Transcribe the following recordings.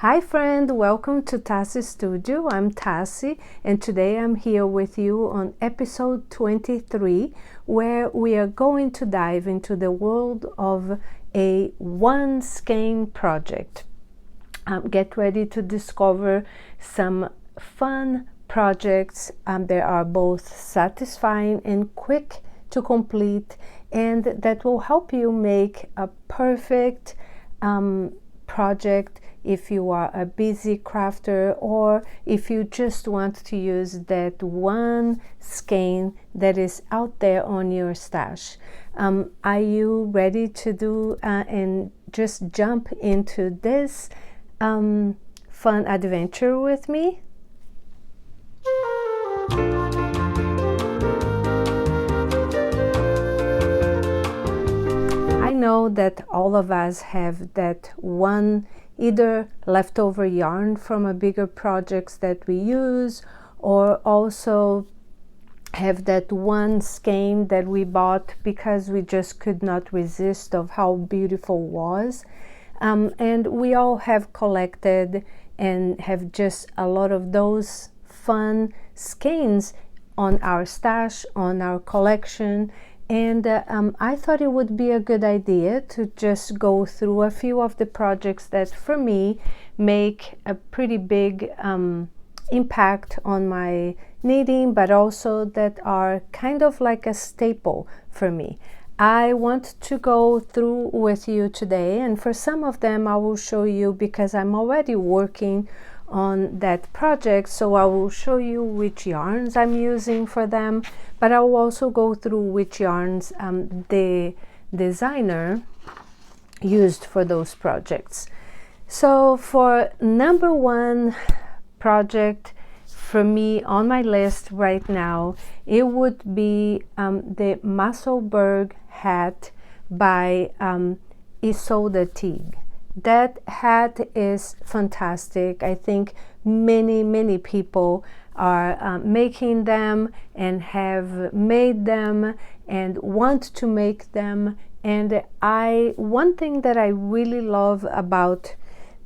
Hi friend, welcome to TaciStudio. I'm Taci and today I'm here with you on episode 23 where we are going to dive into the world of a one skein project. Get ready to discover some fun projects. They are both satisfying and quick to complete, and that will help you make a perfect project if you are a busy crafter or if you just want to use that one skein that is out there on your stash. Are you ready to do and just jump into this fun adventure with me? I know that all of us have that one either leftover yarn from a bigger projects that we use, or also have that one skein that we bought because we just could not resist of how beautiful it was. And we all have collected and have just a lot of those fun skeins on our stash, on our collection. And I thought it would be a good idea to just go through a few of the projects that for me make a pretty big impact on my knitting, but also that are kind of like a staple for me. I want to go through with you today, and for some of them I will show you because I'm already working on that project, so I will show you which yarns I'm using for them, but I will also go through which yarns the designer used for those projects. So for number one project for me on my list right now, it would be the Mellberg Hat by Isolde Teague. That hat is fantastic. I think many people are making them and have made them and want to make them. And one thing that I really love about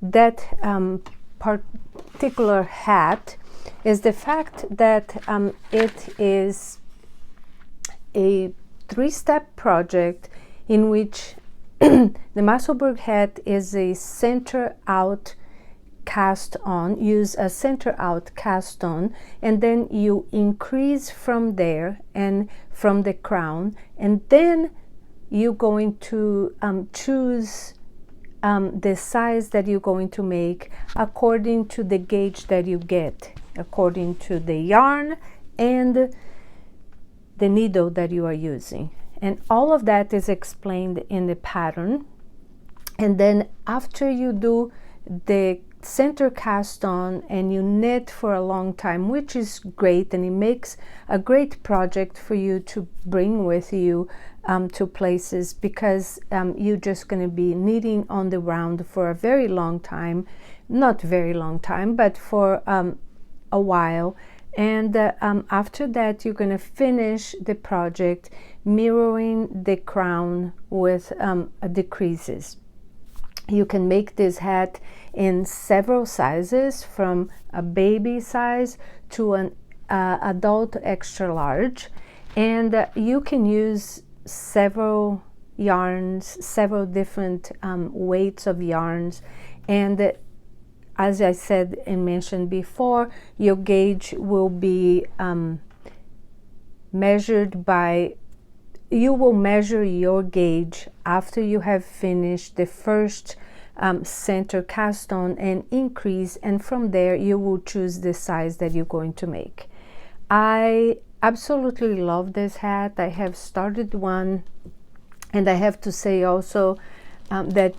that particular hat is the fact that it is a three-step project in which the Mellberg Hat is a center out cast on, use a center out cast on, and then you increase from there and from the crown, and then you're going to choose the size that you're going to make according to the gauge that you get, according to the yarn and the needle that you are using. And all of that is explained in the pattern. And then after you do the center cast on and you knit for a long time, which is great, and it makes a great project for you to bring with you to places, because you're just going to be knitting on the round for a very long time, not very long time, but for a while. And after that you're going to finish the project mirroring the crown with decreases. You can make this hat in several sizes, from a baby size to an adult extra large, and you can use several yarns, several different weights of yarns. And as I said and mentioned before, your gauge will be measured by, you will measure your gauge after you have finished the first center cast on and increase, and from there you will choose the size that you're going to make. I absolutely love this hat. I have started one, and I have to say also that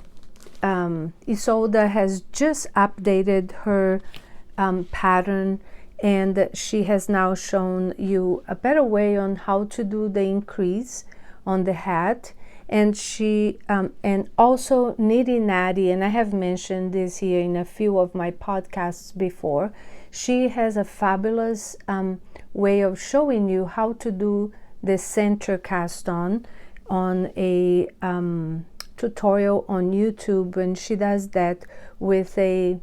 Isolde has just updated her pattern, and she has now shown you a better way on how to do the increase on the hat. And she and also Knitty Natty, and I have mentioned this here in a few of my podcasts before, she has a fabulous way of showing you how to do the center cast on a tutorial on YouTube, and she does that with a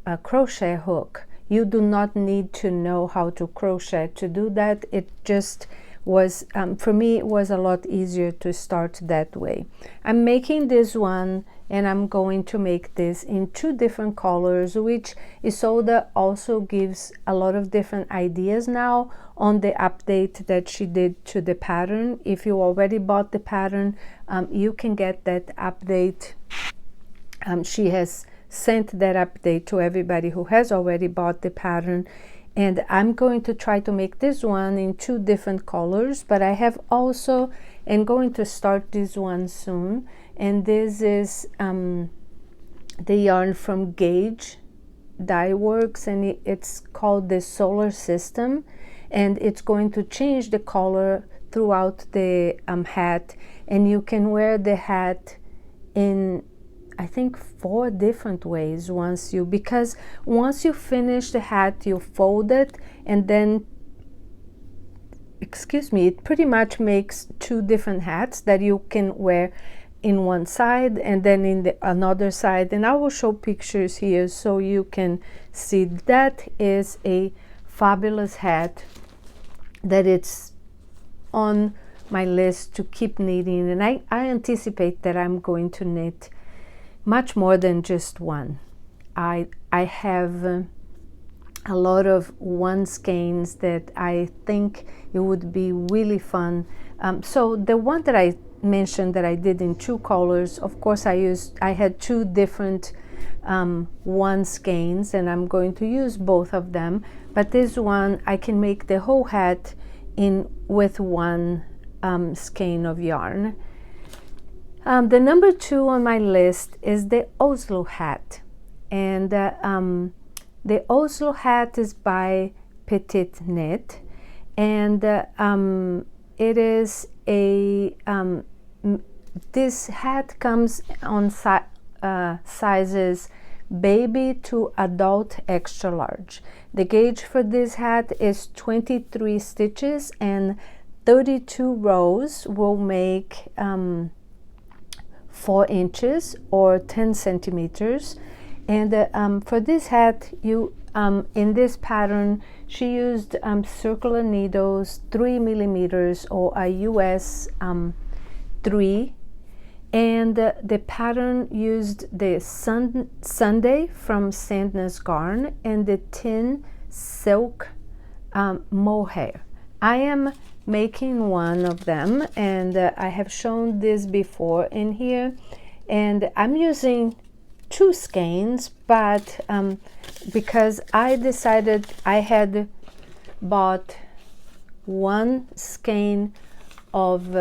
a crochet hook. You do not need to know how to crochet to do that. It just was, for me, it was a lot easier to start that way. I'm making this one, and I'm going to make this in 2 different colors, which Isolde also gives a lot of different ideas now on the update that she did to the pattern. If you already bought the pattern, you can get that update. She has sent that update to everybody who has already bought the pattern, and I'm going to try to make this one in 2 different colors. But I have also, and going to start this one soon, and this is the yarn from Gauge Dye Works, and it's called the Solar System, and it's going to change the color throughout the hat, and you can wear the hat in, I think, 4 different ways because once you finish the hat, you fold it, and then, excuse me, it pretty much makes 2 different hats that you can wear in one side and then in the another side. And I will show pictures here so you can see. That is a fabulous hat that it's on my list to keep knitting, and I anticipate that I'm going to knit much more than just one. I have a lot of one skeins that I think it would be really fun. So the one that I mentioned that I did in 2 colors, of course I had 2 different one skeins, and I'm going to use both of them. But this one I can make the whole hat with one skein of yarn. The number 2 on my list is the Olo Hat, and the Olo Hat is by Petite Knit, and it is a this hat comes on sizes baby to adult extra large. The gauge for this hat is 23 stitches, and 32 rows will make 4 inches or 10 centimeters. And for this hat, you in this pattern, she used circular needles, 3 millimeters or a US 3, and the pattern used the Sunday from Sandnes Garn and the Tin Silk mohair. I am making one of them, and I have shown this before in here, and I'm using 2 skeins, but because I decided I had bought 1 skein of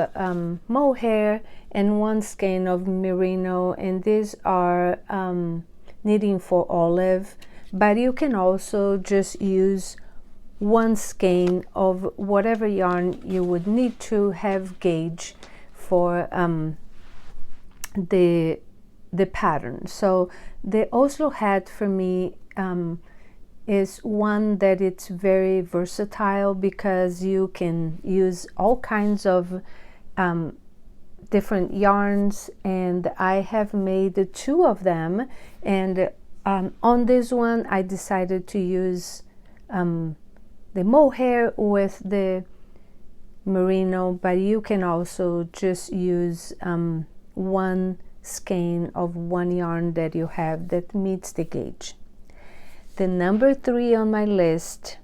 mohair and 1 skein of merino, and these are knitting for olive, but you can also just use 1 skein of whatever yarn you would need to have gauge for the pattern. So the Olo Hat for me is one that it's very versatile because you can use all kinds of different yarns, and I have made 2 of them, and on this one I decided to use the mohair with the merino, but you can also just use 1 skein of 1 yarn that you have that meets the gauge. The number 3 on my list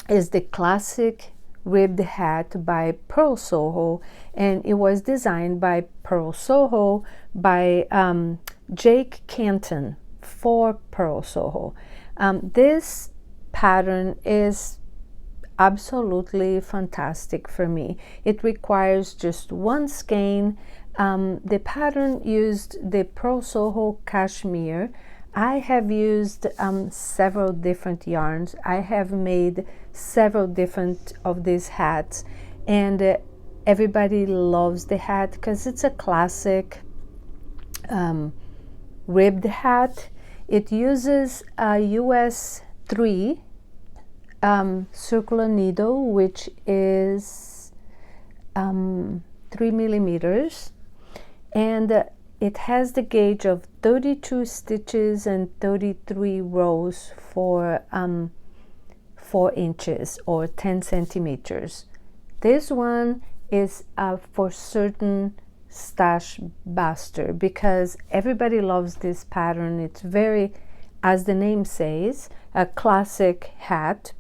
is the classic ribbed hat by Pearl Soho, and it was designed by Pearl Soho by Jake Canton for Pearl Soho. This pattern is absolutely fantastic for me. It requires just 1 skein. The pattern used the Pearl Soho cashmere. I have used several different yarns. I have made several different of these hats, and everybody loves the hat because it's a classic ribbed hat. It uses a US 3 circular needle, which is 3 millimeters, and it has the gauge of 32 stitches and 33 rows for 4 inches or 10 centimeters. This one is for certain stash buster, because everybody loves this pattern. It's very, as the name says, a classic hat,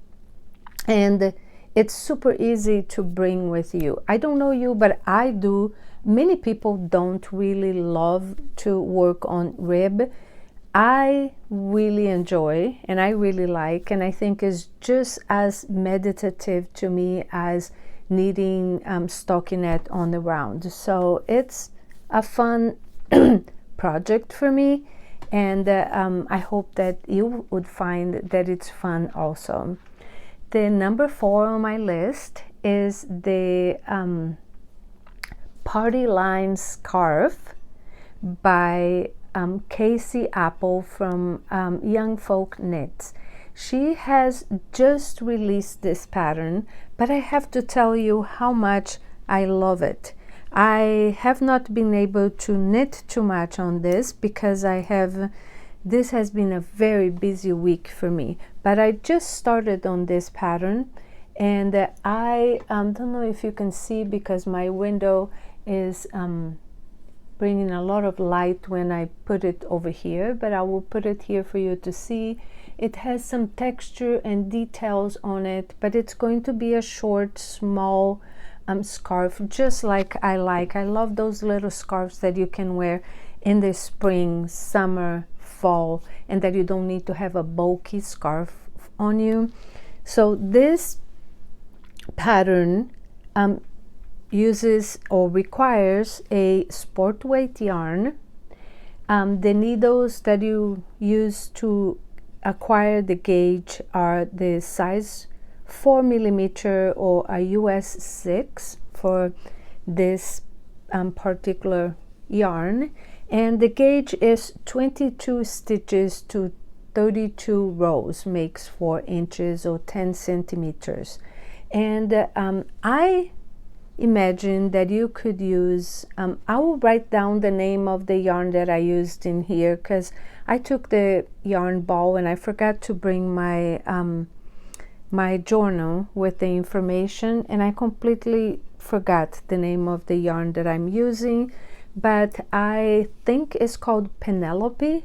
and it's super easy to bring with you. I don't know you, but I do. Many people don't really love to work on rib. I really enjoy, and I really like, and I think is just as meditative to me as knitting stockinette on the round. So it's a fun project for me, and I hope that you would find that it's fun also. The number 4 on my list is the Party Line Scarf by Casey Apple from Young Folk Knits. She has just released this pattern, but I have to tell you how much I love it. I have not been able to knit too much on this because this has been a very busy week for me, but I just started on this pattern, and I don't know if you can see because my window is bringing a lot of light when I put it over here, but I will put it here for you to see. It has some texture and details on it, but it's going to be a short, small scarf, just like I like. I love those little scarves that you can wear in the spring, summer, fall, and that you don't need to have a bulky scarf on you. So this pattern uses or requires a sport weight yarn. The needles that you use to acquire the gauge are the size 4 millimeter or a US 6 for this particular yarn, and the gauge is 22 stitches to 32 rows, makes 4 inches or 10 centimeters. And I imagine that you could use, I will write down the name of the yarn that I used in here, because I took the yarn ball and I forgot to bring my my journal with the information, and I completely forgot the name of the yarn that I'm using, but I think it's called Penelope,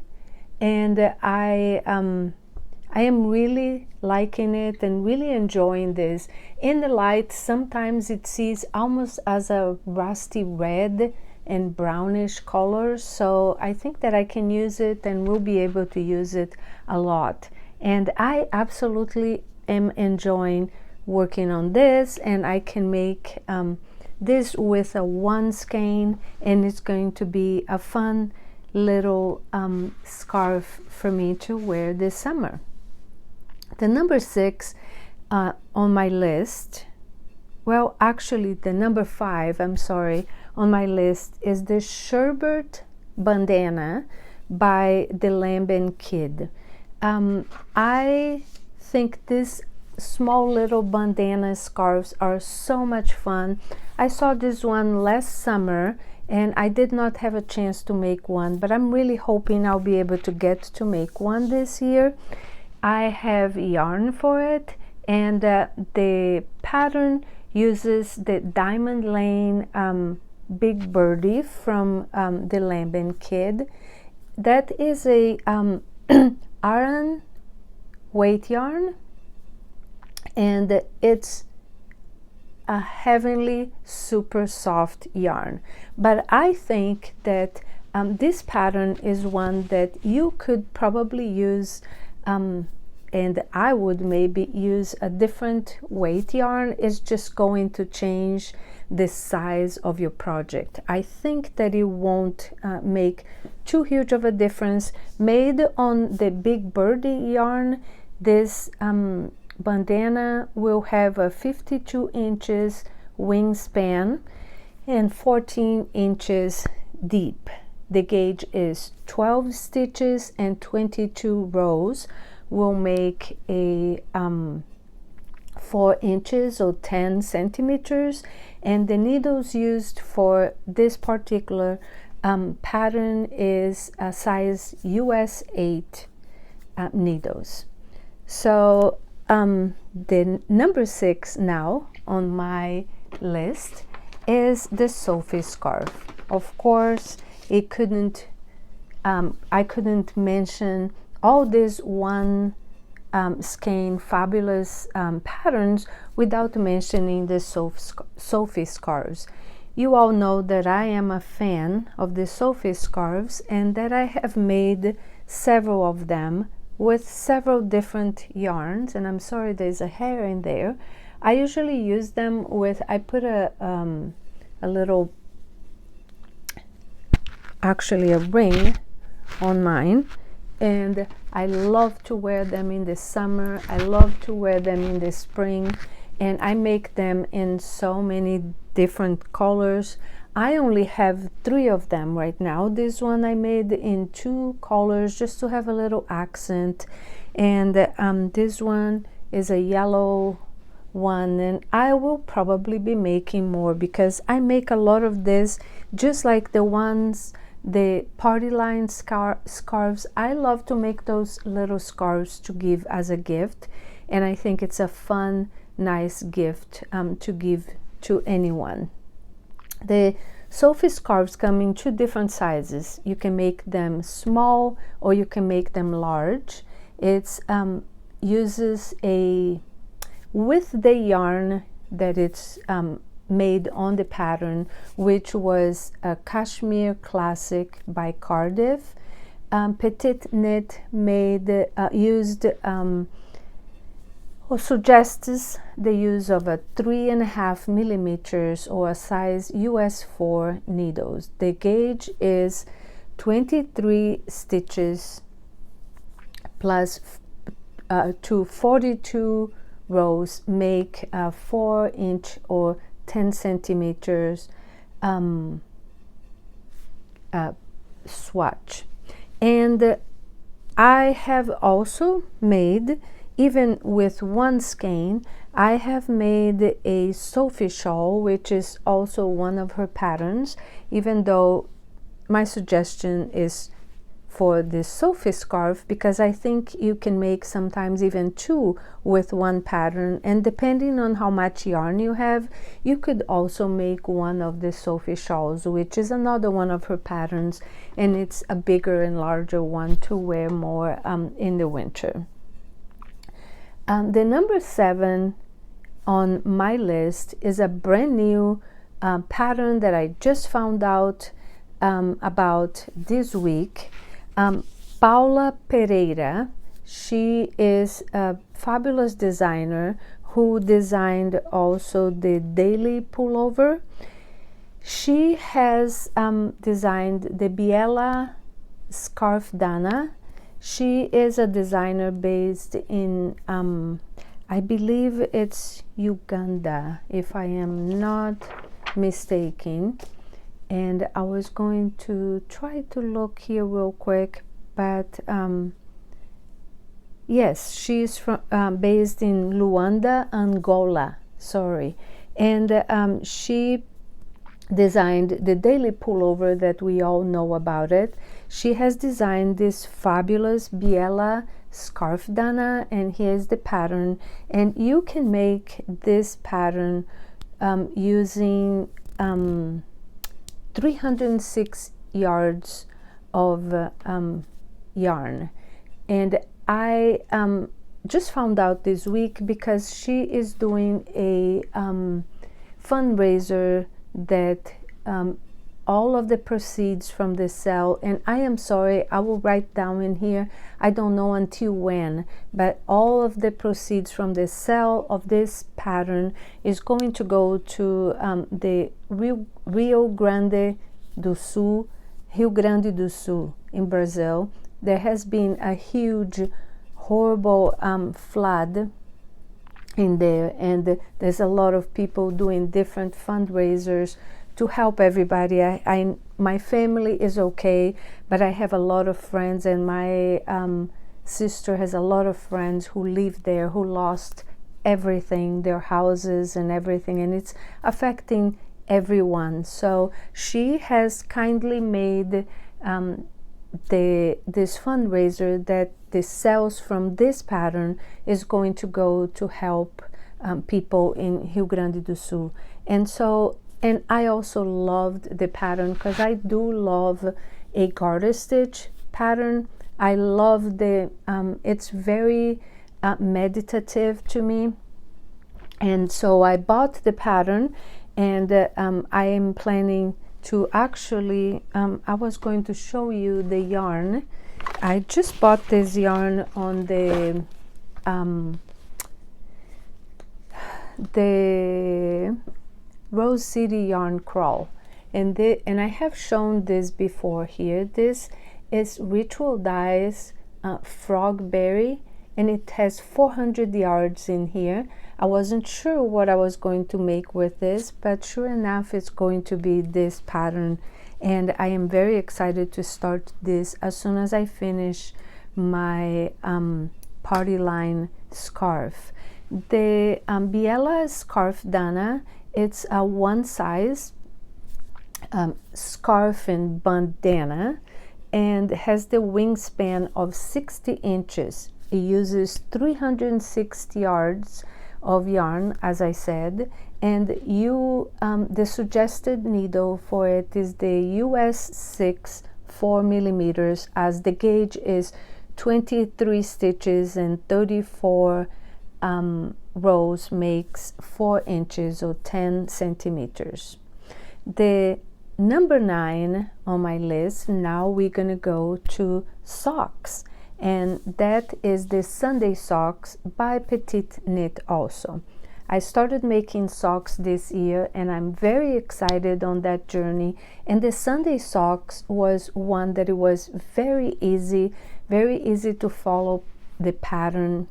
and I am really liking it and really enjoying this. In the light, sometimes it sees almost as a rusty red and brownish color, so I think that I can use it and will be able to use it a lot. And I absolutely am enjoying working on this, and I can make this with a 1 skein, and it's going to be a fun little scarf for me to wear this summer. The number 6 on my list, well, actually the number 5, I'm sorry, on my list is the Sherbet Bandana by the Lamb Kid. I think these small little bandana scarves are so much fun. I saw this one last summer and I did not have a chance to make one, but I'm really hoping I'll be able to get to make one this year. I have yarn for it, and the pattern uses the Diamond Lane Big Birdie from the Lamb Kid. That is a Aran weight yarn, and it's a heavenly super soft yarn. But I think that this pattern is one that you could probably use, and I would maybe use a different weight yarn. It's just going to change the size of your project. I think that it won't make too huge of a difference. Made on the Big Birdie yarn, this bandana will have a 52 inches wingspan and 14 inches deep. The gauge is 12 stitches and 22 rows, will make a 4 inches or 10 centimeters, and the needles used for this particular pattern is a size US 8 needles. So the number 6 now on my list is the Sophie scarf. Of course, it couldn't I couldn't mention all these one Skein fabulous patterns without mentioning the Sophie scarves. You all know that I am a fan of the Sophie scarves and that I have made several of them with several different yarns, and I'm sorry there's a hair in there. I usually use them with, I put a little, actually a ring on mine, and I love to wear them in the summer. I love to wear them in the spring, and I make them in so many different colors. I only have 3 of them right now. This one I made in 2 colors just to have a little accent, and this one is a yellow one, and I will probably be making more because I make a lot of this, just like the ones, the party line scarves. I love to make those little scarves to give as a gift, and I think it's a fun, nice gift to give to anyone. The Sophie scarves come in 2 different sizes. You can make them small or you can make them large. It's uses a, with the yarn that it's made on the pattern, which was a Cashmere Classic by Cardiff. Petite Knit made used or suggests the use of a 3.5 millimeters or a size US 4 needles. The gauge is 23 stitches plus to 42 rows make a 4-inch or 10 centimeters swatch. And I have also made, even with one skein, I have made a Sophie shawl, which is also one of her patterns, even though my suggestion is for the Sophie scarf, because I think you can make sometimes even 2 with one pattern, and depending on how much yarn you have, you could also make one of the Sophie shawls, which is another one of her patterns, and it's a bigger and larger one to wear more in the winter. The number 7 on my list is a brand new pattern that I just found out about this week. Paula Pereira, she is a fabulous designer who designed also the daily pullover. She has designed the Beella Scarf Dana. She is a designer based in, I believe it's Uganda, if I am not mistaken. And I was going to try to look here real quick, but yes, she's from based in Luanda, Angola. Sorry, and she designed the daily pullover that we all know about it. She has designed this fabulous Beella Scarf Dana, and here's the pattern. And you can make this pattern using 306 yards of yarn. And I just found out this week because she is doing a fundraiser that all of the proceeds from the sale, and I am sorry, I will write down in here, I don't know until when, but all of the proceeds from the sale of this pattern is going to go to the Rio Grande do Sul in Brazil. There has been a huge, horrible flood in there, and there's a lot of people doing different fundraisers to help everybody. My family is okay, but I have a lot of friends, and my sister has a lot of friends who live there who lost everything, their houses and everything, and it's affecting everyone. So she has kindly made this fundraiser that the sales from this pattern is going to go to help people in Rio Grande do Sul. And I also loved the pattern because I do love a garter stitch pattern. I love the it's very meditative to me, and so I bought the pattern, and I am planning to actually I was going to show you the yarn. I just bought this yarn on the Rose City yarn crawl, and I have shown this before here. This is Ritual Dyes Frogberry, and it has 400 yards in here. I wasn't sure what I was going to make with this, but sure enough it's going to be this pattern, and I am very excited to start this as soon as I finish my party line scarf. The Beella Scarf Dana, it's a one size scarf and bandana, and has the wingspan of 60 inches. It uses 360 yards of yarn, as I said, and the suggested needle for it is the US 6 4 millimeters, as the gauge is 23 stitches and 34 rows makes 4 inches or 10 centimeters. The number 9 on my list, now we're gonna go to socks, and that is the Sunday socks by Petite Knit also. I started making socks this year, and I'm very excited on that journey, and the Sunday socks was one that it was very easy to follow the pattern.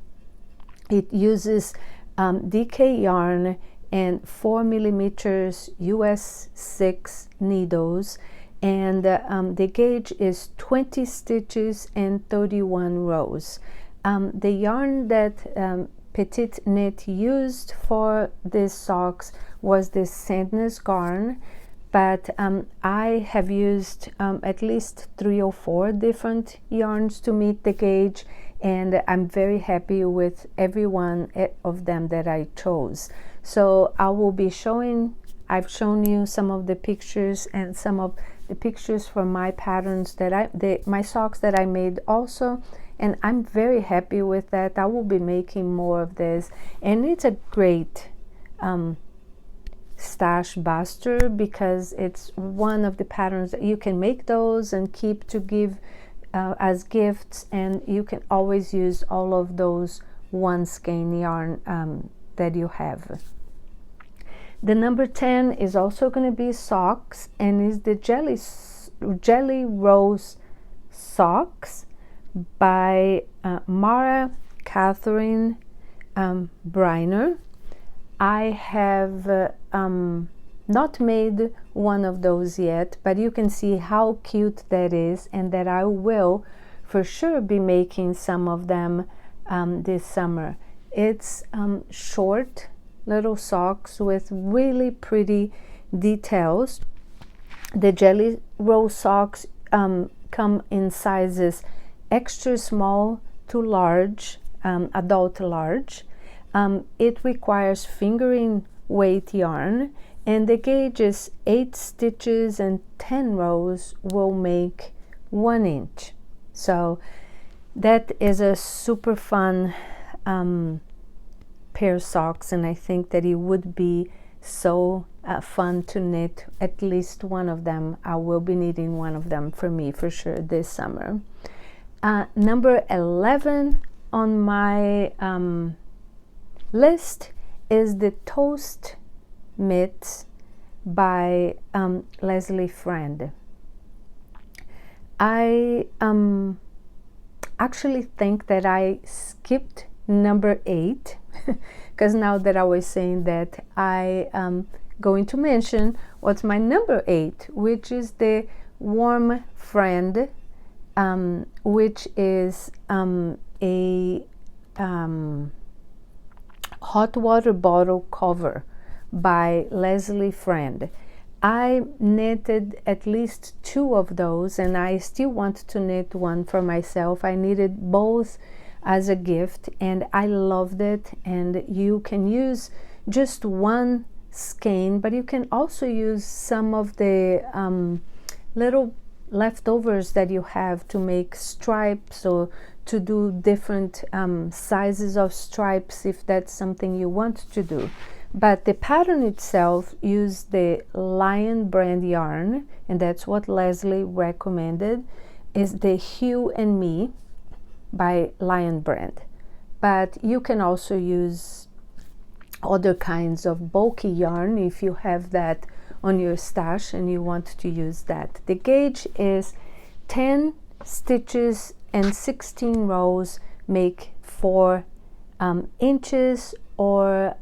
It uses DK yarn and 4 millimeters US 6 needles, and the gauge is 20 stitches and 31 rows. The yarn that Petite Knit used for these socks was this Sandnes garn, but I have used at least 3 or 4 different yarns to meet the gauge, and I'm very happy with every one of them that I chose. So I will be showing, I've shown you some of the pictures and some of the pictures for my patterns that my socks that I made also, and I'm very happy with that. I will be making more of this, and it's a great stash buster because it's one of the patterns that you can make those and keep to give as gifts, and you can always use all of those one skein yarn that you have. The number 10 is also going to be socks, and is the Jelly Rose Socks by Mara Catherine Briner. I have not made one of those yet, but you can see how cute that is, and that I will for sure be making some of them this summer. It's short little socks with really pretty details. The Jelly Roll socks come in sizes extra small to large, adult large. It requires fingering weight yarn, and the gauge is 8 stitches and 10 rows will make 1 inch. So that is a super fun pair of socks, and I think that it would be so fun to knit at least one of them. I will be knitting one of them for me for sure this summer. Number 11 on my list is the Toast Mitts by Leslie Friend. I actually think that I skipped number 8 because now that I was saying that, I am going to mention what's my number 8, which is the Warm Friend, which is a hot water bottle cover by Leslie Friend. I knitted at least 2 of those, and I still want to knit one for myself. I knitted both as a gift, and I loved it. And you can use just one skein, but you can also use some of the little leftovers that you have to make stripes, or to do different sizes of stripes if that's something you want to do. But the pattern itself used the Lion brand yarn, and that's what Leslie recommended, is the Hue and Me by Lion brand. But you can also use other kinds of bulky yarn if you have that on your stash and you want to use that. The gauge is 10 stitches and 16 rows make 4 inches, or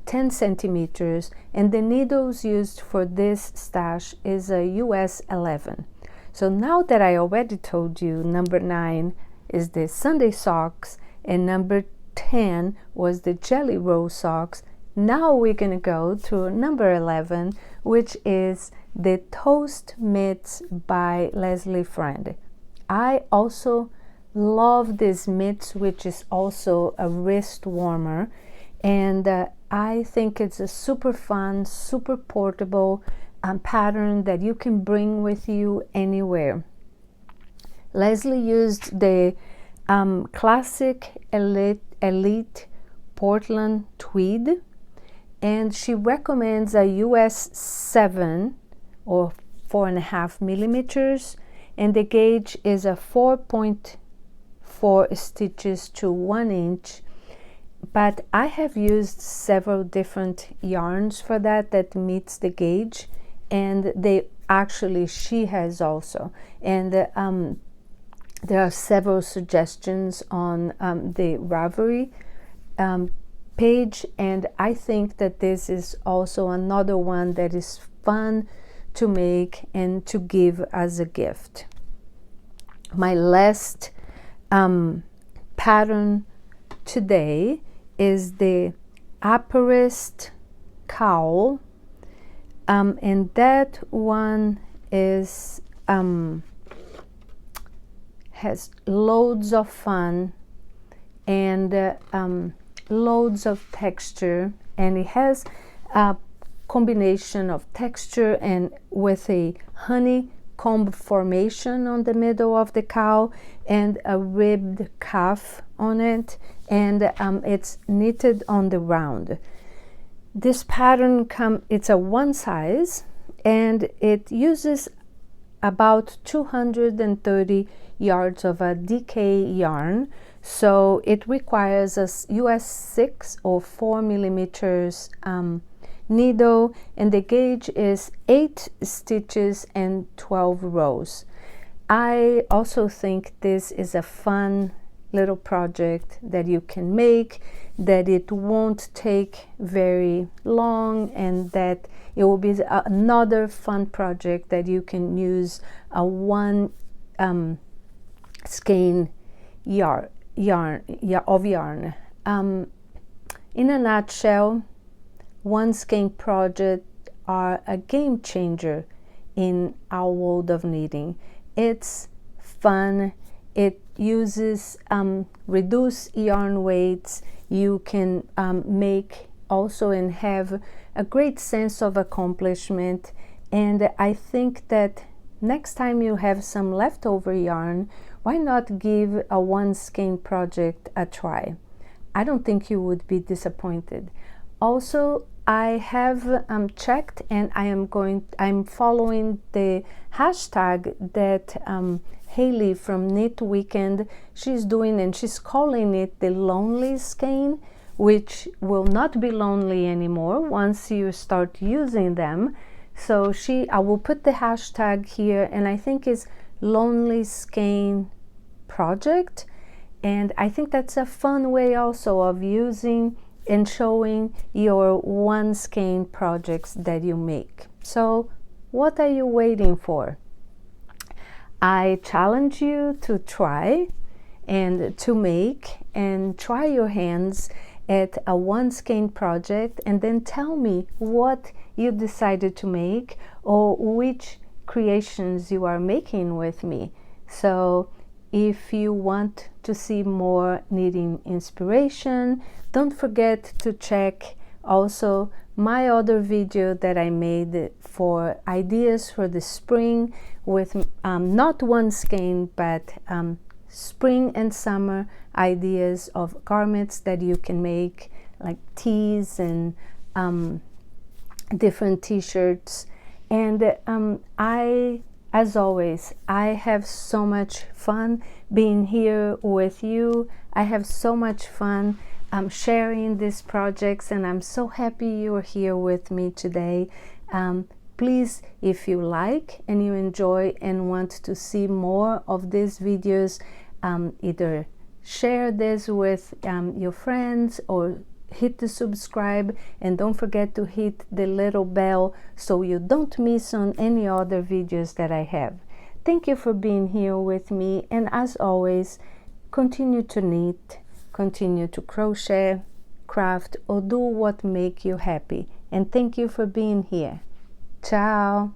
10 centimeters, and the needles used for this stash is a US 11. So now that I already told you number 9 is the Sunday socks and number 10 was the Jelly Roll socks, now we're going to go to number 11, which is the Toast Mitts by Leslie Friend. I also love this mitts, which is also a wrist warmer, and I think it's a super fun, super portable pattern that you can bring with you anywhere. Leslie used the classic elite Portland tweed, and she recommends a US 7 or 4.5 millimeters, and the gauge is a 4.4 stitches to 1 inch. But I have used several different yarns for that meets the gauge, and she has also, and there are several suggestions on the Ravelry page, and I think that this is also another one that is fun to make and to give as a gift. My last pattern today is the Apparis Cowl, and that one is has loads of fun and loads of texture, and it has a combination of texture and with a honeycomb formation on the middle of the cowl and a ribbed cuff on it, and it's knitted on the round. This pattern it's a one size, and it uses about 230 yards of a DK yarn, so it requires a US 6 or 4 millimeters needle, and the gauge is 8 stitches and 12 rows. I also think this is a fun little project that you can make, that it won't take very long, and that it will be another fun project that you can use a one skein yarn. In a nutshell, one skein project are a game changer in our world of knitting. It's fun. It uses reduced yarn weights. You can make also and have a great sense of accomplishment. And I think that next time you have some leftover yarn, why not give a one skein project a try? I don't think you would be disappointed. Also, I have checked, and I'm following the hashtag that Haley from Knit Weekend she's doing, and she's calling it the lonely skein, which will not be lonely anymore once you start using them. So I will put the hashtag here, and I think it's lonely skein project, and I think that's a fun way also of using and showing your one skein projects that you make. So what are you waiting for? I challenge you to try and to make and try your hands at a one skein project, and then tell me what you decided to make, or which creations you are making with me. So if you want to see more knitting inspiration, don't forget to check also my other video that I made for ideas for the spring with not one skein, but spring and summer ideas of garments that you can make, like tees and different t-shirts. And as always, I have so much fun being here with you. I have so much fun sharing these projects, and I'm so happy you're here with me today. Please, if you like and you enjoy and want to see more of these videos, either share this with your friends or hit the subscribe, and don't forget to hit the little bell so you don't miss on any other videos that I have. Thank you for being here with me, and as always, continue to knit, continue to crochet, craft, or do what makes you happy. And thank you for being here. Ciao.